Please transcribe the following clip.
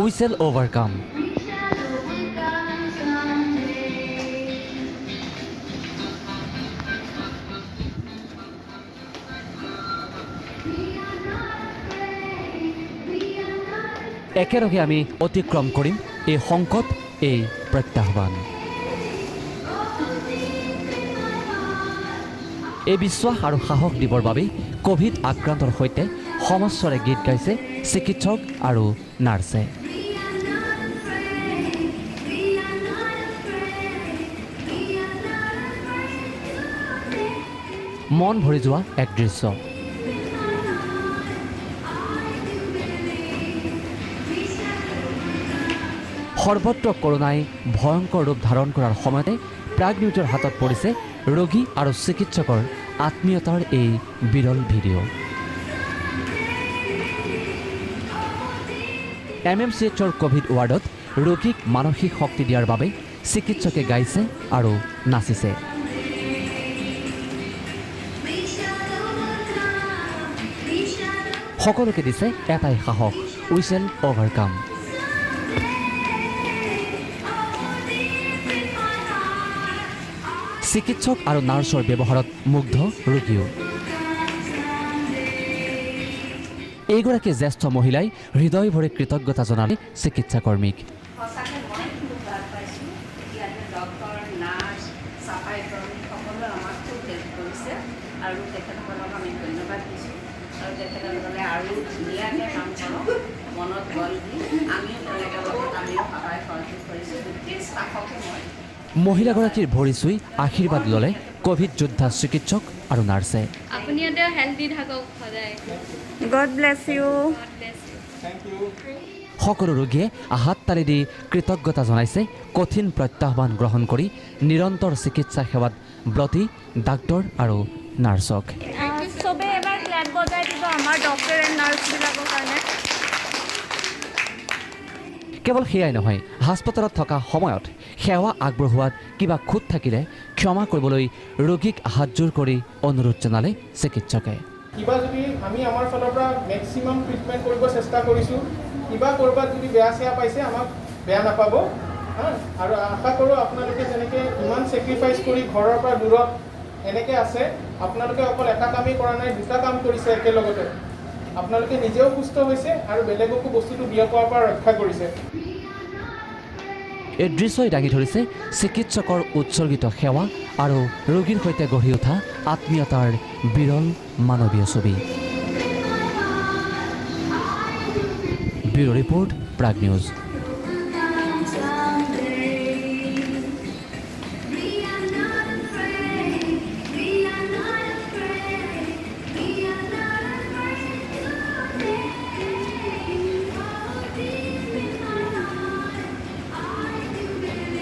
উই shall ওভাৰকাম। একেলগে আমি অতিক্ৰম কৰিম এই সংকট, এই প্ৰত্যাহ্বান। এই বিশ্বাস আৰু সাহস দিবৰ বাবে কোভিড আক্ৰান্তৰ সৈতে সমস্বৰে গীত গাইছে চিকিৎসক আৰু নাৰ্ছে। মন ভৰি যোৱা এক দৃশ্য। সৰ্বত্ৰ কৰোনাই ভয়ংকৰ ৰূপ ধাৰণ কৰাৰ সময়তে প্ৰাগ নিউজৰ হাতত পৰিছে ৰোগী আৰু চিকিৎসকৰ আত্মীয়তাৰ এই বিৰল ভিডিঅ'। MMCHৰ কোভিড ৱাৰ্ডত ৰোগীক মানসিক শক্তি দিয়াৰ বাবে চিকিৎসকে গাইছে আৰু নাচিছে। সকলোকে দিছে এটাই সাহস, উই শ্যাল ওভাৰকাম। চিকিৎসক আৰু নাৰ্ছৰ ব্যৱহাৰত মুগ্ধ ৰোগীও। এইগৰাকী জ্যেষ্ঠ মহিলাই হৃদয় ভৰি কৃতজ্ঞতা জনালে চিকিৎসাকৰ্মীক। মহিলাগৰাকীৰ ভৰি চুই আশীৰ্বাদ ল'লে কোভিড যোদ্ধা চিকিৎসক আৰু নাৰ্ছে। সকলো ৰোগীয়ে হাত তালি দি কৃতজ্ঞতা জনাইছে কঠিন প্ৰত্যাহ্বান গ্ৰহণ কৰি নিৰন্তৰ চিকিৎসা সেৱাত ব্ৰতী ডাক্তৰ আৰু নাৰ্ছক। কেৱল সেয়াই নহয়, হাস্পতালত থকা সময়ত সেৱা আগবঢ়োৱাত কিবা খুঁত থাকিলে ক্ষমা কৰিবলৈ ৰোগীক হাতযোৰ কৰি অনুৰোধ জনালে চিকিৎসকে। কিবা যদি আমি আমাৰ ফালৰ পৰা মেক্সিমাম ট্ৰিটমেণ্ট কৰিব চেষ্টা কৰিছোঁ, কিবা ক'ৰবাত যদি বেয়া চেয়া পাইছে আমাক বেয়া নাপাব আৰু আশা কৰোঁ আপোনালোকে যেনেকৈ ইমান ছেক্ৰিফাইচ কৰি ঘৰৰ পৰা দূৰত এনেকৈ আছে, আপোনালোকে অকল এটা কামেই কৰা নাই, দুটা কাম কৰিছে একেলগতে। আপোনালোকে নিজেও সুস্থ হৈছে আৰু বেলেগকো বস্তুটো বিয়পোৱাৰ পৰা ৰক্ষা কৰিছে। এই দৃশ্যই দাঙি ধৰিছে চিকিৎসকৰ উৎসৰ্গিত সেৱা আৰু ৰোগীৰ সৈতে গঢ়ি উঠা আত্মীয়তাৰ বিৰল মানৱীয় ছবি। Bureau report, Prag news.